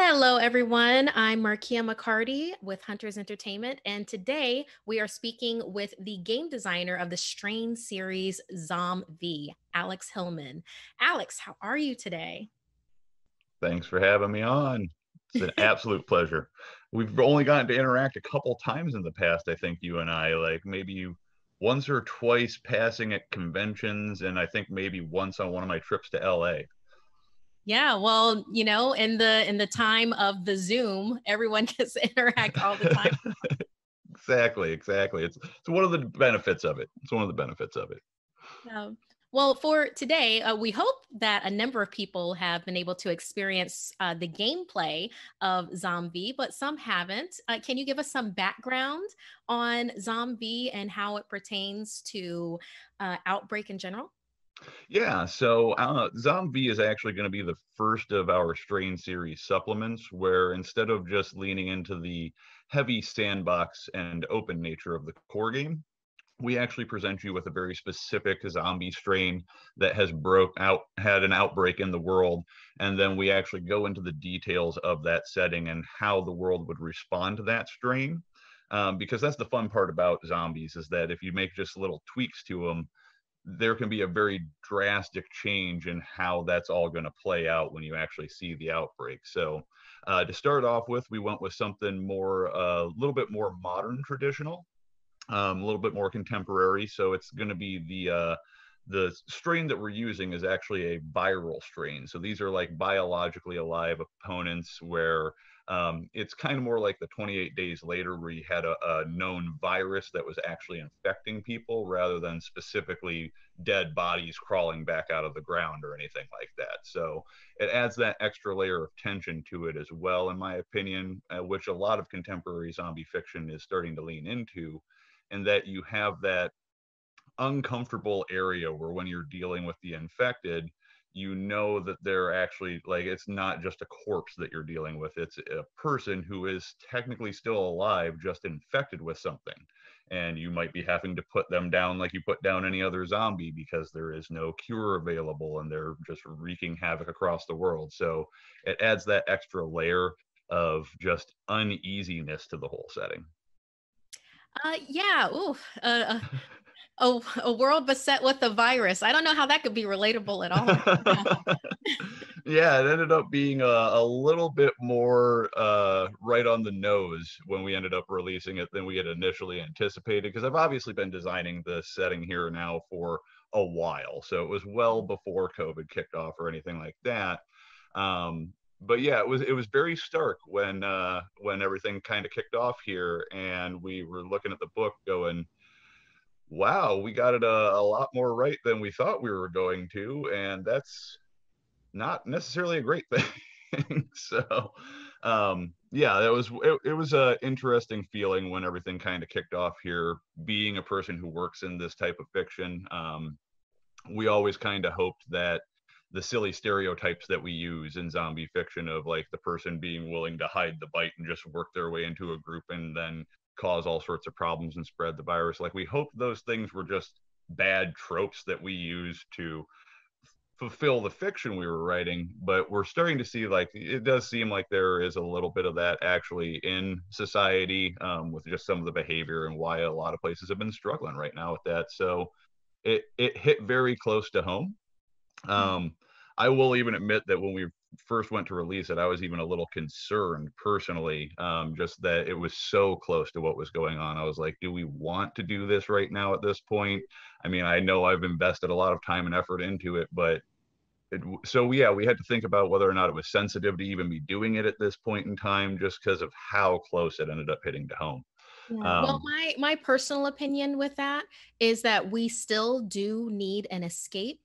Hello, everyone. I'm Markia McCarty with Hunters Entertainment, and today we are speaking with the game designer of the Strain series, Zombie, Alex Hillman. Alex, how are you today? Thanks for having me on. It's an absolute pleasure. We've only gotten to interact a couple times in the past, I think you and I, like maybe once or twice passing at conventions, and I think maybe once on one of my trips to LA. Yeah, well, in the time of the Zoom, everyone gets to interact all the time. Exactly. It's one of the benefits of it. It's one of the benefits of it. Um, well, for today, we hope that a number of people have been able to experience the gameplay of Zombie, but some haven't. Can you give us some background on Zombie and how it pertains to Outbreak in general? Yeah, so Zombie is actually going to be the first of our Strain series supplements, where instead of just leaning into the heavy sandbox and open nature of the core game, we actually present you with a very specific zombie strain that has had an outbreak in the world, and then we actually go into the details of that setting and how the world would respond to that strain. Because that's the fun part about zombies, is that if you make just little tweaks to them, there can be a very drastic change in how that's all going to play out when you actually see the outbreak. So, to start off with, we went with something more, a little bit more modern, traditional, a little bit more contemporary. So it's going to be the strain that we're using is actually a viral strain. So these are like biologically alive opponents where it's kind of more like the 28 days later where you had a known virus that was actually infecting people rather than specifically dead bodies crawling back out of the ground or anything like that. So it adds that extra layer of tension to it as well, in my opinion, which a lot of contemporary zombie fiction is starting to lean into, and that you have that uncomfortable area where when you're dealing with the infected, you know that they're actually, like, it's not just a corpse that you're dealing with, it's a person who is technically still alive, just infected with something. And you might be having to put them down like you put down any other zombie because there is no cure available and they're just wreaking havoc across the world. So it adds that extra layer of just uneasiness to the whole setting. Yeah. Ooh, a world beset with a virus. I don't know how that could be relatable at all. Yeah, it ended up being a little bit more right on the nose when we ended up releasing it than we had initially anticipated. Because I've obviously been designing the setting here now for a while, so it was well before COVID kicked off or anything like that. But yeah, it was very stark when everything kind of kicked off here, and we were looking at the book, going, wow, we got it a lot more right than we thought we were going to, and that's not necessarily a great thing. So, yeah, it was a interesting feeling when everything kind of kicked off here. Being a person who works in this type of fiction, we always kind of hoped that the silly stereotypes that we use in zombie fiction of like the person being willing to hide the bite and just work their way into a group and then cause all sorts of problems and spread the virus. Like, we hoped those things were just bad tropes that we use to fulfill the fiction we were writing, but we're starting to see, like, it does seem like there is a little bit of that actually in society, with just some of the behavior and why a lot of places have been struggling right now with that. So it hit very close to home. um, I will even admit that when we first went to release it, I was even a little concerned personally, just that it was so close to what was going on. I was like, do we want to do this right now at this point? I mean, I know I've invested a lot of time and effort into it, but so yeah, we had to think about whether or not it was sensitive to even be doing it at this point in time, just because of how close it ended up hitting to home. Yeah. Well, Um, my personal opinion with that is that we still do need an escape.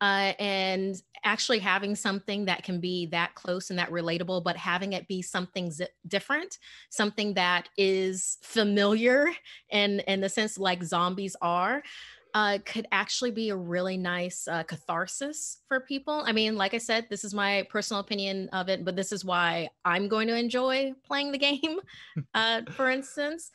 And actually having something that can be that close and that relatable, but having it be something different, something that is familiar in the sense like zombies are. could actually be a really nice catharsis for people. I mean, like I said, this is my personal opinion of it, but this is why I'm going to enjoy playing the game, for instance.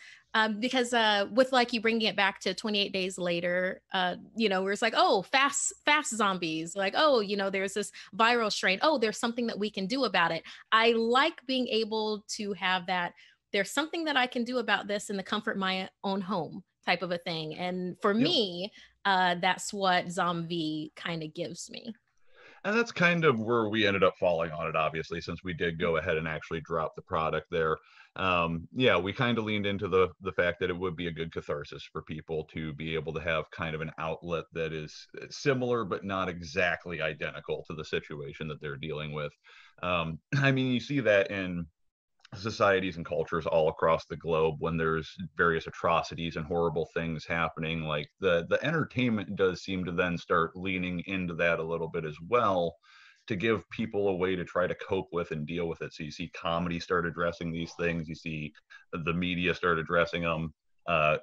Because with like you bringing it back to 28 days later, where it's like, oh, fast zombies, like, oh, there's this viral strain. Oh, there's something that we can do about it. I like being able to have that. There's something that I can do about this in the comfort of my own home type of a thing. And for Yep. me, that's what Zombie kind of gives me. And that's kind of where we ended up falling on it, obviously, since we did go ahead and actually drop the product there. Yeah, we kind of leaned into the fact that it would be a good catharsis for people to be able to have kind of an outlet that is similar but not exactly identical to the situation that they're dealing with. I mean, you see that in societies and cultures all across the globe when there's various atrocities and horrible things happening. Like the entertainment does seem to then start leaning into that a little bit as well, to give people a way to try to cope with and deal with it. So you see comedy start addressing these things, you see the media start addressing them,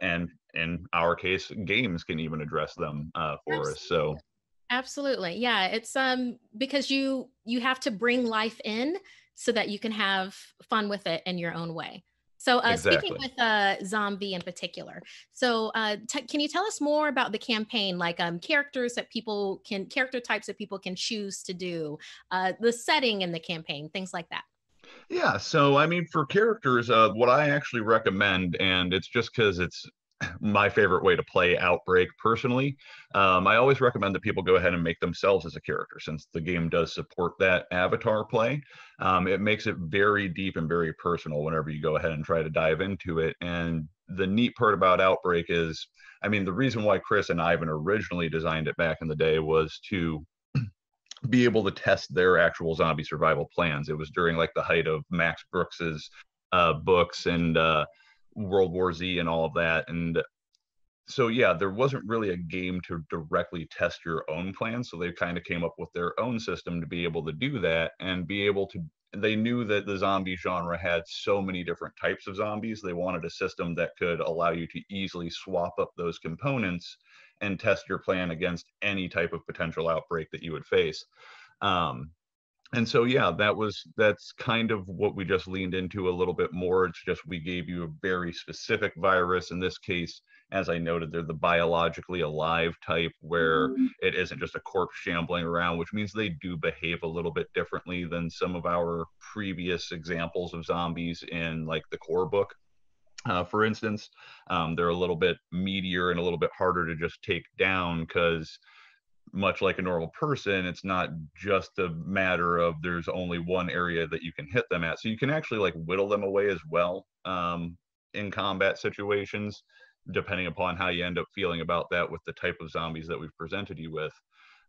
and in our case games can even address them for us. So Absolutely. Yeah, it's because you have to bring life in so that you can have fun with it in your own way. So, speaking exactly. with Zombie in particular, so can you tell us more about the campaign, like character types that people can choose to do, the setting in the campaign, things like that? Yeah, so I mean, for characters, what I actually recommend, and it's just because it's my favorite way to play Outbreak personally, I always recommend that people go ahead and make themselves as a character, since the game does support that avatar play. It makes it very deep and very personal whenever you go ahead and try to dive into it. And the neat part about Outbreak is, I mean, the reason why Chris and Ivan originally designed it back in the day was to be able to test their actual zombie survival plans. It was during like the height of Max Brooks's books and World War Z and all of that. And so yeah, there wasn't really a game to directly test your own plans. So they kind of came up with their own system to be able to do that and be able to. They knew that the zombie genre had so many different types of zombies. They wanted a system that could allow you to easily swap up those components and test your plan against any type of potential outbreak that you would face. Um, and so yeah, that's kind of what we just leaned into a little bit more. It's just we gave you a very specific virus. In this case, as I noted, they're the biologically alive type, where it isn't just a corpse shambling around, which means they do behave a little bit differently than some of our previous examples of zombies in like the core book. For instance, they're a little bit meatier and a little bit harder to just take down because, much like a normal person, it's not just a matter of there's only one area that you can hit them at. So you can actually like whittle them away as well, in combat situations, depending upon how you end up feeling about that with the type of zombies that we've presented you with.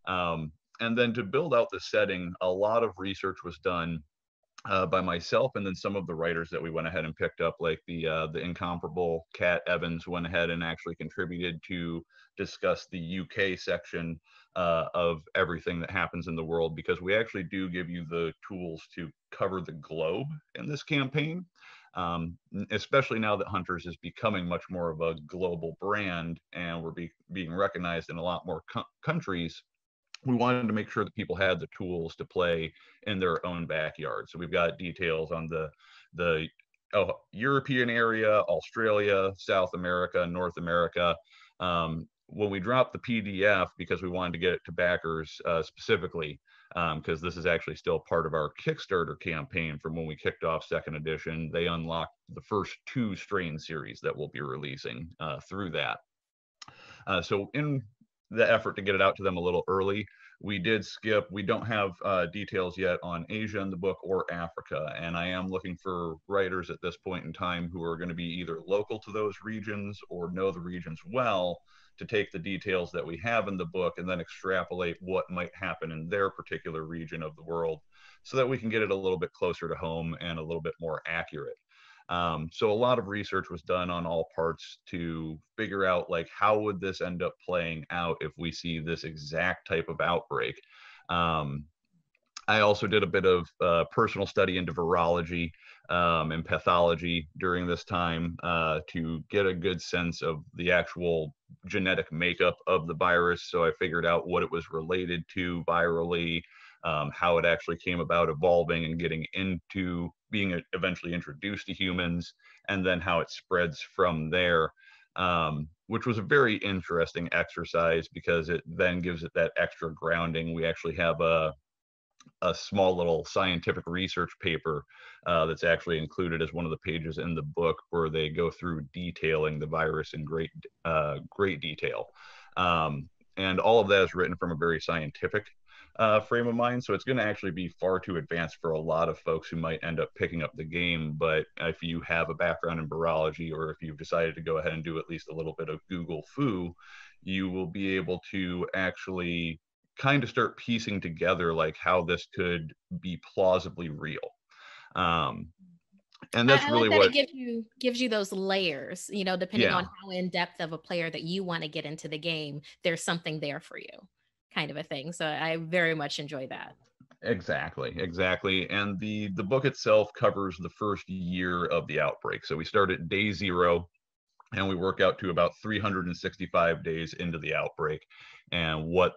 And then to build out the setting, a lot of research was done by myself, and then some of the writers that we went ahead and picked up, like the incomparable Kat Evans, went ahead and actually contributed to discuss the UK section of everything that happens in the world, because we actually do give you the tools to cover the globe in this campaign. Especially now that Hunters is becoming much more of a global brand and we're being recognized in a lot more countries, we wanted to make sure that people had the tools to play in their own backyard. So we've got details on the European area, Australia, South America, North America. When we dropped the PDF, because we wanted to get it to backers specifically, because this is actually still part of our Kickstarter campaign from when we kicked off second edition, they unlocked the first 2 strain series that we'll be releasing through that. So in the effort to get it out to them a little early, we don't have details yet on Asia in the book or Africa. And I am looking for writers at this point in time who are going to be either local to those regions or know the regions well, to take the details that we have in the book and then extrapolate what might happen in their particular region of the world, so that we can get it a little bit closer to home and a little bit more accurate. So a lot of research was done on all parts to figure out like how would this end up playing out if we see this exact type of outbreak. I also did a bit of personal study into virology. and pathology during this time to get a good sense of the actual genetic makeup of the virus. So I figured out what it was related to virally, how it actually came about evolving and getting into being eventually introduced to humans, and then how it spreads from there. Which was a very interesting exercise because it then gives it that extra grounding. We actually have a small little scientific research paper that's actually included as one of the pages in the book where they go through detailing the virus in great detail. And all of that is written from a very scientific frame of mind. So it's going to actually be far too advanced for a lot of folks who might end up picking up the game. But if you have a background in virology, or if you've decided to go ahead and do at least a little bit of Google foo, you will be able to actually kind of start piecing together like how this could be plausibly real. Um, and that's I really like that it what, gives you those layers, depending on yeah, how in depth of a player that you want to get into the game, there's something there for you, kind of a thing. So I very much enjoy that. exactly. And the book itself covers the first year of the outbreak. So we start at day zero and we work out to about 365 days into the outbreak and what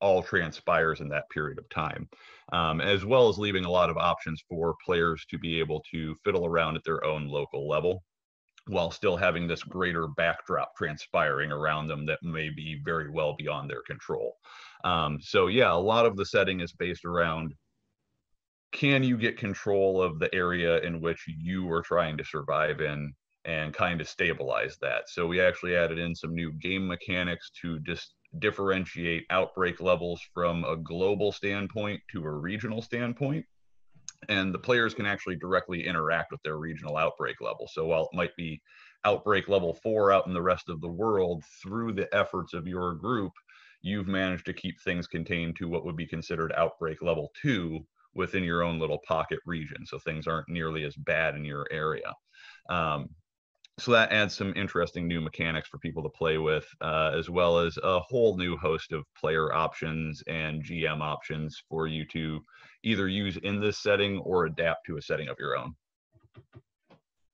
all transpires in that period of time, as well as leaving a lot of options for players to be able to fiddle around at their own local level while still having this greater backdrop transpiring around them that may be very well beyond their control. So yeah, a lot of the setting is based around, can you get control of the area in which you are trying to survive in and kind of stabilize that. So we actually added in some new game mechanics to just differentiate outbreak levels from a global standpoint to a regional standpoint. And the players can actually directly interact with their regional outbreak level. So while it might be outbreak level 4 out in the rest of the world, through the efforts of your group, you've managed to keep things contained to what would be considered outbreak level 2 within your own little pocket region. So things aren't nearly as bad in your area. Um, so that adds some interesting new mechanics for people to play with, as well as a whole new host of player options and GM options for you to either use in this setting or adapt to a setting of your own.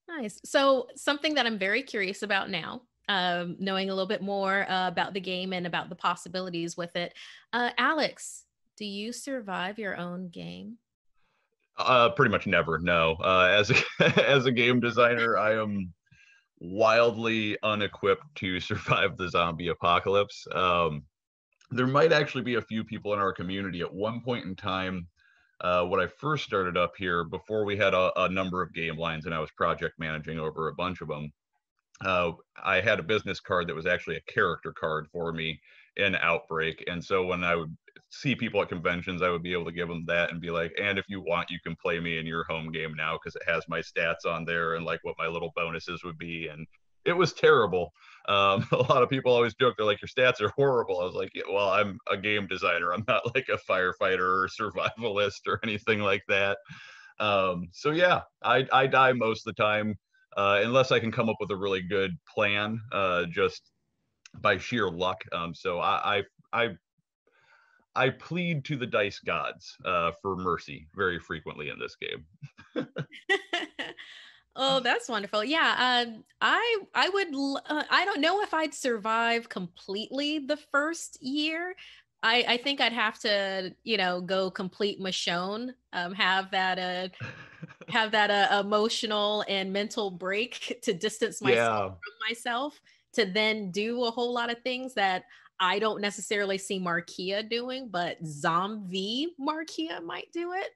Nice. So something that I'm very curious about now, knowing a little bit more about the game and about the possibilities with it. Alex, do you survive your own game? Pretty much never. No. As as a game designer, I am wildly unequipped to survive the zombie apocalypse. There might actually be a few people in our community at one point in time when I first started up here, before we had a number of game lines and I was project managing over a bunch of them. I had a business card that was actually a character card for me in Outbreak. And so when I would see people at conventions, I would be able to give them that and be like, and if you want, you can play me in your home game now because it has my stats on there and like what my little bonuses would be. And it was terrible. A lot of people always joke, they're like, your stats are horrible. I was like, yeah, well, I'm a game designer. I'm not like a firefighter or survivalist or anything like that. So yeah, I die most of the time, unless I can come up with a really good plan, just by sheer luck. So I plead to the dice gods for mercy very frequently in this game. Oh, that's wonderful. Yeah, I would. I don't know if I'd survive completely the first year. I think I'd have to, go complete Michonne, have that emotional and mental break to distance myself Yeah. from myself, to then do a whole lot of things that I don't necessarily see Markia doing, but Zombie Markia might do it.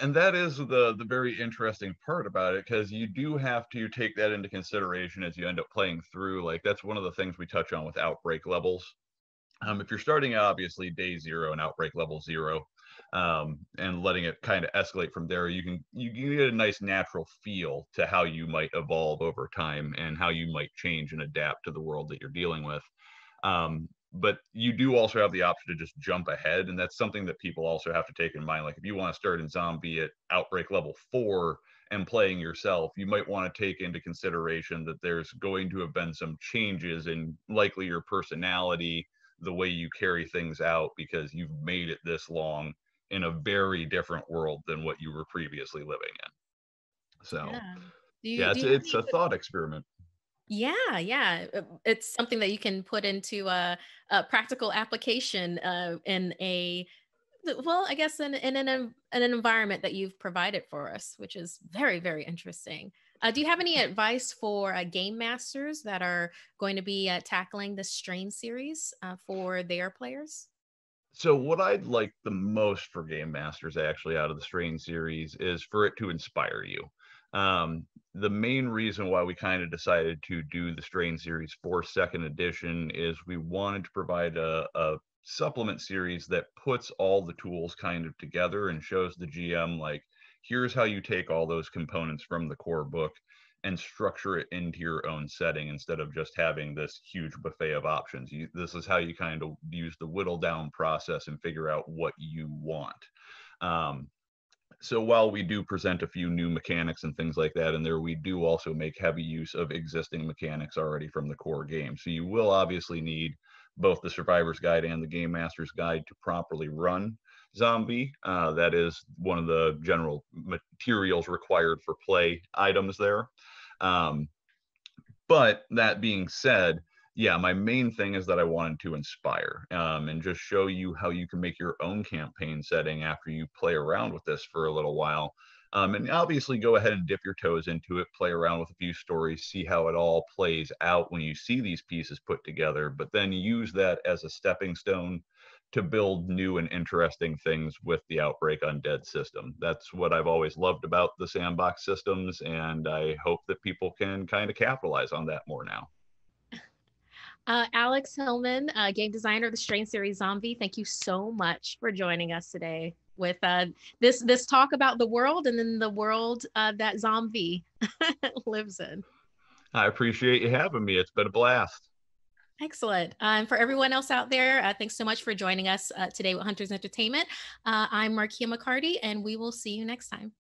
And that is the very interesting part about it, because you do have to take that into consideration as you end up playing through. Like that's one of the things we touch on with outbreak levels. If you're starting at obviously day zero and outbreak level zero, and letting it kind of escalate from there, you get a nice natural feel to how you might evolve over time and how you might change and adapt to the world that you're dealing with. But you do also have the option to just jump ahead, and that's something that people also have to take in mind. Like if you want to start in zombie at outbreak level 4 and playing yourself, you might want to take into consideration that there's going to have been some changes in likely your personality, the way you carry things out, because you've made it this long in a very different world than what you were previously living in. So Yeah. yeah, Do you have it's any? a thought experiment. Yeah, yeah. It's something that you can put into a practical application in a well, I guess in an environment that you've provided for us, which is very, very interesting. Do you have any advice for game masters that are going to be tackling the Strain series for their players? So what I'd like the most for Game Masters actually out of the Strain series is for it to inspire you. The main reason why we kind of decided to do the Strain series for second edition is we wanted to provide a supplement series that puts all the tools kind of together and shows the GM like, here's how you take all those components from the core book and structure it into your own setting instead of just having this huge buffet of options. This is how you kind of use the whittle down process and figure out what you want. Um, so while we do present a few new mechanics and things like that in there, we do also make heavy use of existing mechanics already from the core game. So you will obviously need both the Survivor's Guide and the Game Master's Guide to properly run Zombie. That is one of the general materials required for play items there. Um, but that being said, yeah, my main thing is that I wanted to inspire and just show you how you can make your own campaign setting after you play around with this for a little while. And obviously go ahead and dip your toes into it, play around with a few stories, see how it all plays out when you see these pieces put together, but then use that as a stepping stone to build new and interesting things with the Outbreak Undead system. That's what I've always loved about the sandbox systems, and I hope that people can kind of capitalize on that more now. Alex Hillman, game designer of the Strain series Zombie, thank you so much for joining us today with this talk about the world and then the world that Zombie lives in. I appreciate you having me. It's been a blast. Excellent. For everyone else out there, thanks so much for joining us today with Hunters Entertainment. I'm Markia McCarty, and we will see you next time.